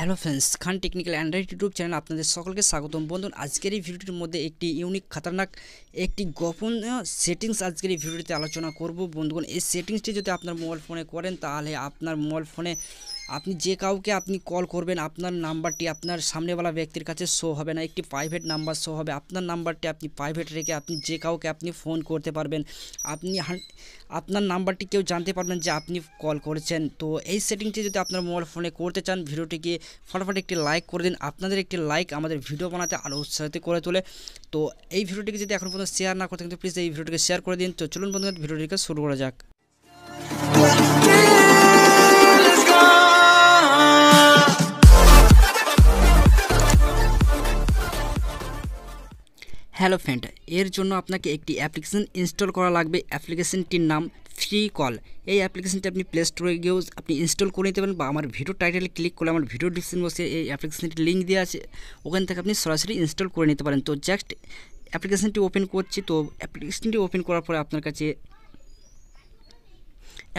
Hello friends, খান technical Android YouTube channel আপনাদের সকলকে স্বাগতম। বন্ধুগণ, আজকের এই ভিডিওটির মধ্যে একটি ইউনিক খতরনাক একটি গোপনীয় সেটিংস আজকের এই ভিডিওটিতে আলোচনা করব। বন্ধুগণ, এই সেটিংসটি যদি আপনার মোবাইল ফোনে করেন তাহলে আপনার মোবাইল ফোনে আপনি যে কাউকে আপনি কল করবেন, আপনার নাম্বারটি আপনার সামনেওয়ালা ব্যক্তির কাছে শো হবে না, একটি প্রাইভেট নাম্বার শো হবে। আপনার নাম্বারটি আপনি প্রাইভেট রেখে আপনি যে কাউকে আপনি ফোন করতে পারবেন, আপনি আপনার নাম্বারটি কেউ জানতে পারবেন যে আপনি কল করেছেন। তো এই সেটিংটি যদি আপনার মোবাইল ফোনে করতে চান, ভিডিওটিকে ফটাফট একটি লাইক করে দিন। আপনাদের একটি লাইক আমাদের ভিডিও বানাতে আরও উৎসাহিত করে তোলে। তো এই ভিডিওটিকে যদি এখন পর্যন্ত শেয়ার না করতে কিন্তু প্লিজ এই ভিডিওটিকে শেয়ার করে দিন। তো চলুন বন্ধুরা, ভিডিওটিকে শুরু করা যাক। হ্যালো ফ্রেন্ড, এর জন্য আপনাকে একটি অ্যাপ্লিকেশন ইনস্টল করা লাগবে। অ্যাপ্লিকেশনটির নাম ফ্রি কল। এই অ্যাপ্লিকেশনটি আপনি প্লে স্টোরে গিয়েও আপনি ইনস্টল করে নিতে পারেন, বা আমার ভিডিও টাইটেলে ক্লিক করলে আমার ভিডিও ডিসক্রিপশন বসে এই অ্যাপ্লিকেশনটির লিঙ্ক দেওয়া আছে, ওখান থেকে আপনি সরাসরি ইনস্টল করে নিতে পারেন। তো জাস্ট অ্যাপ্লিকেশনটি ওপেন করছি। তো অ্যাপ্লিকেশনটি ওপেন করার পরে আপনার কাছে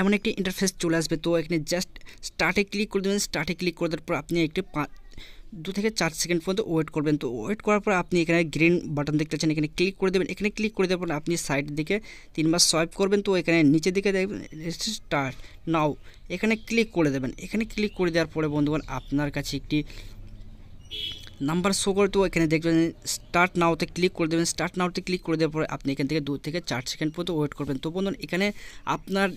এমন একটি ইন্টারফেস চলে আসবে। তো এখানে জাস্ট স্টার্টে ক্লিক করে দেবেন। স্টার্টে ক্লিক করার পর আপনি একটি 2 থেকে 4 সেকেন্ড পর্যন্ত ওয়েট করবেন। তো ওয়েট করার পর আপনি এখানে গ্রিন বাটন দেখতে পাচ্ছেন, এখানে ক্লিক করে দেবেন। এখানে ক্লিক করে দেওয়ার পর আপনি সাইডের দিকে 3বার সোয়াইপ করবেন। তো এখানে নিচের দিকে দেখবেন স্টার্ট নাও, এখানে ক্লিক করে দেবেন। এখানে ক্লিক করে দেওয়ার পরে বন্ধুগণ আপনার কাছে একটি নাম্বার শো করে, তো এখানে দেখবেন স্টার্ট নাওতে ক্লিক করে দেবেন। স্টার্ট নাওতে ক্লিক করে দেওয়ার পরে আপনি এখান থেকে 2 থেকে 4 সেকেন্ড পর্যন্ত ওয়েট করবেন। তো বন্ধুগণ, এখানে আপনার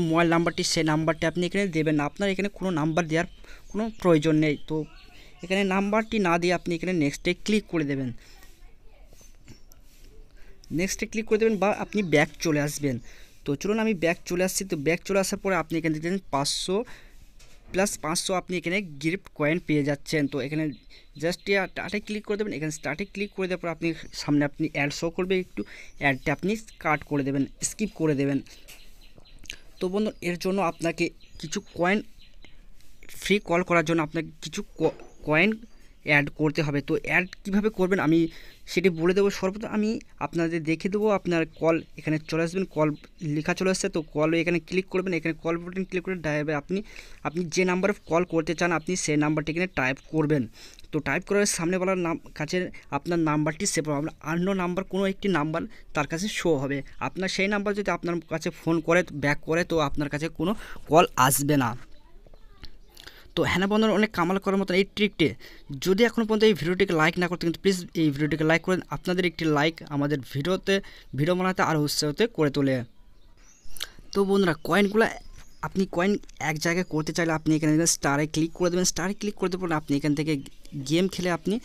মোবাইল নাম্বারটি, সেই নাম্বারটি আপনি এখানে দেবেন না। আপনার এখানে কোনো নাম্বার দেওয়ার কোনো প্রয়োজন নেই। তো এখানে নাম্বারটি না দিয়ে আপনি এখানে নেক্সটে ক্লিক করে দেবেন। নেক্সটে ক্লিক করে দেবেন বা আপনি ব্যাক চলে আসবেন। তো চলুন আমি ব্যাক চলে আসছি। তো ব্যাক চলে আসার পরে আপনি এখানে দেখবেন 500 + 500 আপনি এখানে গিফট কয়েন পেয়ে যাচ্ছেন। তো এখানে জাস্ট স্টার্টে ক্লিক করে দেবেন। এখানে স্টার্টে ক্লিক করে দেওয়ার পর আপনি সামনে আপনি অ্যাড শো করবে, একটু অ্যাডটা আপনি কাট করে দেবেন, স্কিপ করে দেবেন। তো বন্ধু, এর জন্য আপনাকে কিছু কয়েন ফ্রি কল করার জন্য আপনাকে কিছু কয়েন অ্যাড করতে হবে। তো অ্যাড কীভাবে করবেন আমি সেটি বলে দেবো। সর্বপ্রথম আমি আপনাদের দেখে দেবো। আপনার কল এখানে চলে আসবেন, কল লেখা চলে আসছে। তো কল এখানে ক্লিক করবেন। এখানে কল বাটন ক্লিক করে ডায়াবে আপনি যে নাম্বারে কল করতে চান আপনি সেই নাম্বারটি এখানে টাইপ করবেন। তো টাইপ করার সামনেওয়ালার কাছে আপনার নাম্বারটি সেভ হবে। অন্য নাম্বার কোনো একটি নাম্বার তার কাছে শো হবে। আপনার সেই নাম্বার যদি আপনার কাছে ফোন করে ব্যাক করে, তো আপনার কাছে কোনো কল আসবে না। তো হ্যাঁ বন্ধুরা, অনেক কামাল করার মতন এই ট্রিকটি যদি এখনও পর্যন্ত এই ভিডিওটিকে লাইক না করতে কিন্তু প্লিজ এই ভিডিওটিকে লাইক করেন। আপনাদের একটি লাইক আমাদের ভিডিও বানাতে আরও উৎসাহিত করে তোলে। তো বন্ধুরা, কয়েনগুলো আপনি কয়েন এক জায়গায় করতে চাইলে আপনি এখানে স্টারে ক্লিক করে দেবেন। স্টারে ক্লিক করে দেবেন আপনি এখান থেকে গেম খেলে আপনি,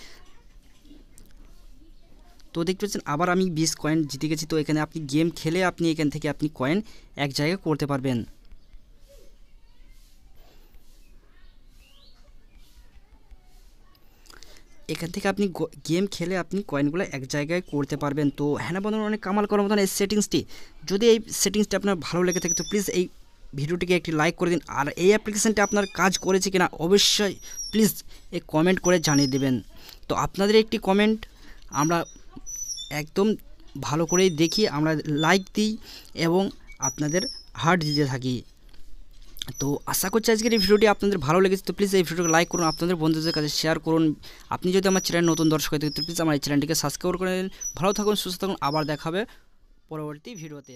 তো দেখতে পাচ্ছেন আবার আমি 20 কয়েন জিতে গেছি। তো এখানে আপনি গেম খেলে আপনি এখান থেকে আপনি কয়েন এক জায়গায় করতে পারবেন। এখান থেকে আপনি গেম খেলে আপনি কয়েনগুলো এক জায়গায় করতে পারবেন। তো হ্যাঁ বন্ধুরা, অনেক কামাল করার মতন এই সেটিংসটি, যদি এই সেটিংসটি আপনার ভালো লেগে থাকে তো প্লিজ এই ভিডিওটিকে একটি লাইক করে দিন। আর এই অ্যাপ্লিকেশানটি আপনার কাজ করেছে কিনা অবশ্যই প্লিজ এই কমেন্ট করে জানিয়ে দেবেন। তো আপনাদের একটি কমেন্ট আমরা একদম ভালো করেই দেখি, আমরা লাইক দিই এবং আপনাদের হার্ট দিতে থাকি। তো আশা করছি আজকের এই ভিডিওটি আপনাদের ভালো লেগেছে। তো প্লিজ এই ভিডিওকে লাইক করুন, আপনাদের বন্ধুদের কাছে শেয়ার করুন। আপনি যদি আমার চ্যানেল নতুন দর্শক হয়ে থাকেন তো প্লিজ আমার এই চ্যানেলটিকে সাবস্ক্রাইব করে নিন। ভালো থাকুন, সুস্থ থাকুন, আবার দেখা হবে পরবর্তী ভিডিওতে।